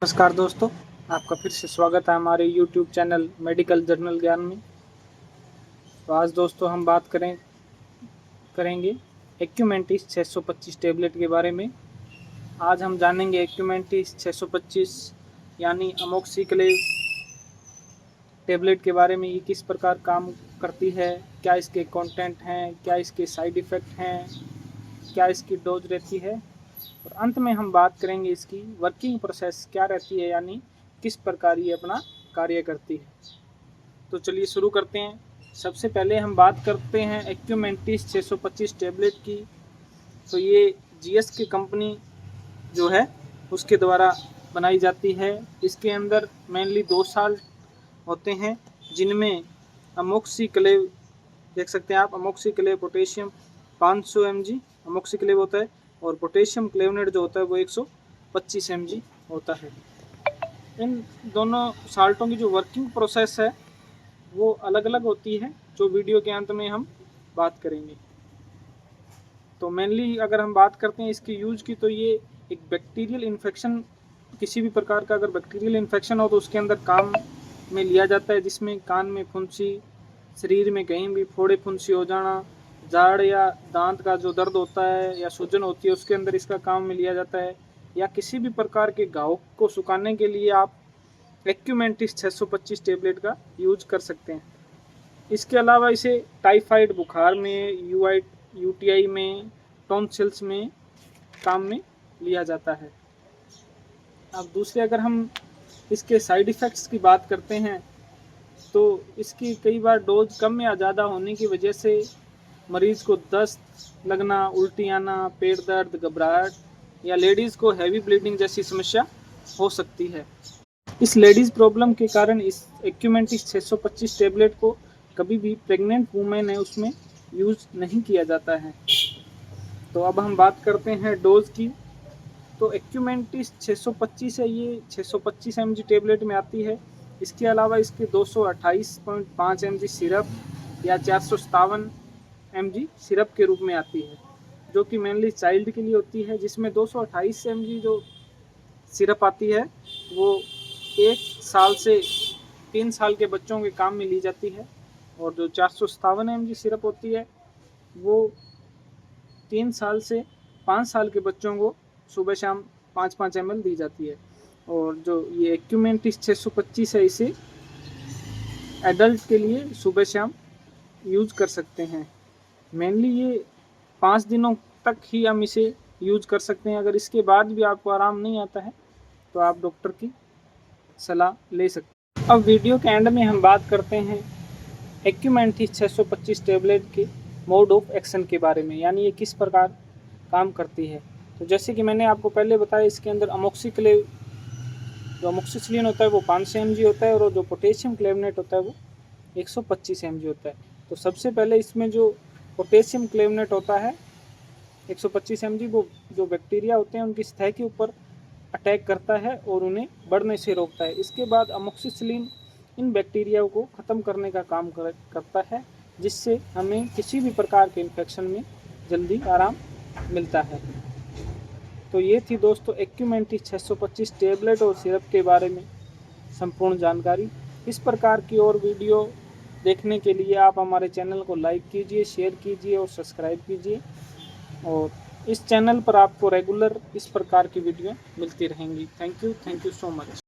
नमस्कार दोस्तों, आपका फिर से स्वागत है हमारे YouTube चैनल मेडिकल जर्नल ज्ञान में। तो आज दोस्तों हम बात करेंगे एक्यूमेंटिस 625 टैबलेट के बारे में। आज हम जानेंगे एक्यूमेंटिस 625 यानी अमोक्सिक्लेव टैबलेट के बारे में। ये किस प्रकार काम करती है, क्या इसके कंटेंट हैं, क्या इसके साइड इफ़ेक्ट हैं, क्या इसकी डोज रहती है, और अंत में हम बात करेंगे इसकी वर्किंग प्रोसेस क्या रहती है, यानी किस प्रकार ये अपना कार्य करती है। तो चलिए शुरू करते हैं। सबसे पहले हम बात करते हैं एक्यूमेंटिस 625 टैबलेट की। तो ये जीएस की कंपनी जो है उसके द्वारा बनाई जाती है। इसके अंदर मेनली 2 साल होते हैं, जिनमें अमोक्सिक्लेव देख सकते हैं आप, अमोक्सिक्लेव पोटेशियम 500 mg अमोक्सिक्लेव होता है, और पोटेशियम क्लेवनेट जो होता है वो 125 mg होता है। इन दोनों साल्टों की जो वर्किंग प्रोसेस है वो अलग अलग होती है, जो वीडियो के अंत में हम बात करेंगे। तो मेनली अगर हम बात करते हैं इसके यूज की, तो ये एक बैक्टीरियल इन्फेक्शन, किसी भी प्रकार का अगर बैक्टीरियल इन्फेक्शन हो तो उसके अंदर काम में लिया जाता है, जिसमें कान में फुंसी, शरीर में कहीं भी फोड़े फुंसी हो जाना, जाड़ या दांत का जो दर्द होता है या सूजन होती है, उसके अंदर इसका काम में लिया जाता है। या किसी भी प्रकार के घाव को सुखाने के लिए आप एक्यूमेंटिस 625 टैबलेट का यूज कर सकते हैं। इसके अलावा इसे टाइफाइड बुखार में, यूटीआई में, टॉन्सिल्स में काम में लिया जाता है। अब दूसरे अगर हम इसके साइड इफ़ेक्ट्स की बात करते हैं, तो इसकी कई बार डोज कम या ज़्यादा होने की वजह से मरीज़ को दस्त लगना, उल्टी आना, पेट दर्द, घबराहट या लेडीज़ को हैवी ब्लीडिंग जैसी समस्या हो सकती है। इस लेडीज़ प्रॉब्लम के कारण इस एक्यूमेंटिस 625 टैबलेट को कभी भी प्रेग्नेंट वुमेन है उसमें यूज़ नहीं किया जाता है। तो अब हम बात करते हैं डोज की। तो एक्यूमेंटिस 625 है, ये 625 mg टैबलेट में आती है। इसके अलावा इसके 228.5 mg सिरप या 457 mg सिरप के रूप में आती है, जो कि मेनली चाइल्ड के लिए होती है, जिसमें 228 mg जो सिरप आती है वो 1 साल से 3 साल के बच्चों के काम में ली जाती है, और जो 457 mg सिरप होती है वो 3 साल से 5 साल के बच्चों को सुबह शाम 5-5 ml दी जाती है। और जो ये एक्यूमेंटिस 625 है, इसे एडल्ट के लिए सुबह शाम यूज कर सकते हैं। मेनली ये 5 दिनों तक ही हम इसे यूज कर सकते हैं। अगर इसके बाद भी आपको आराम नहीं आता है तो आप डॉक्टर की सलाह ले सकते हैं। अब वीडियो के एंड में हम बात करते हैं एक्यूमेंटिस 625 टैबलेट के मोड ऑफ एक्शन के बारे में, यानी ये किस प्रकार काम करती है। तो जैसे कि मैंने आपको पहले बताया, इसके अंदर अमोक्सिक्लेव जो अमोक्सिसिलिन होता है वो 500 mg होता है, और जो पोटेशियम क्लेवनेट होता है वो 125 mg होता है। तो सबसे पहले इसमें जो पोटेशियम क्लेवनेट होता है 125 mg, वो जो बैक्टीरिया होते हैं उनकी सतह के ऊपर अटैक करता है और उन्हें बढ़ने से रोकता है। इसके बाद अमोक्सिसिलिन इन बैक्टीरिया को ख़त्म करने का काम करता है, जिससे हमें किसी भी प्रकार के इन्फेक्शन में जल्दी आराम मिलता है। तो ये थी दोस्तों एक्यूमेंटिस 625 टैबलेट और सिरप के बारे में संपूर्ण जानकारी। इस प्रकार की और वीडियो देखने के लिए आप हमारे चैनल को लाइक कीजिए, शेयर कीजिए और सब्सक्राइब कीजिए। और इस चैनल पर आपको रेगुलर इस प्रकार की वीडियो मिलती रहेंगी। Thank you so much.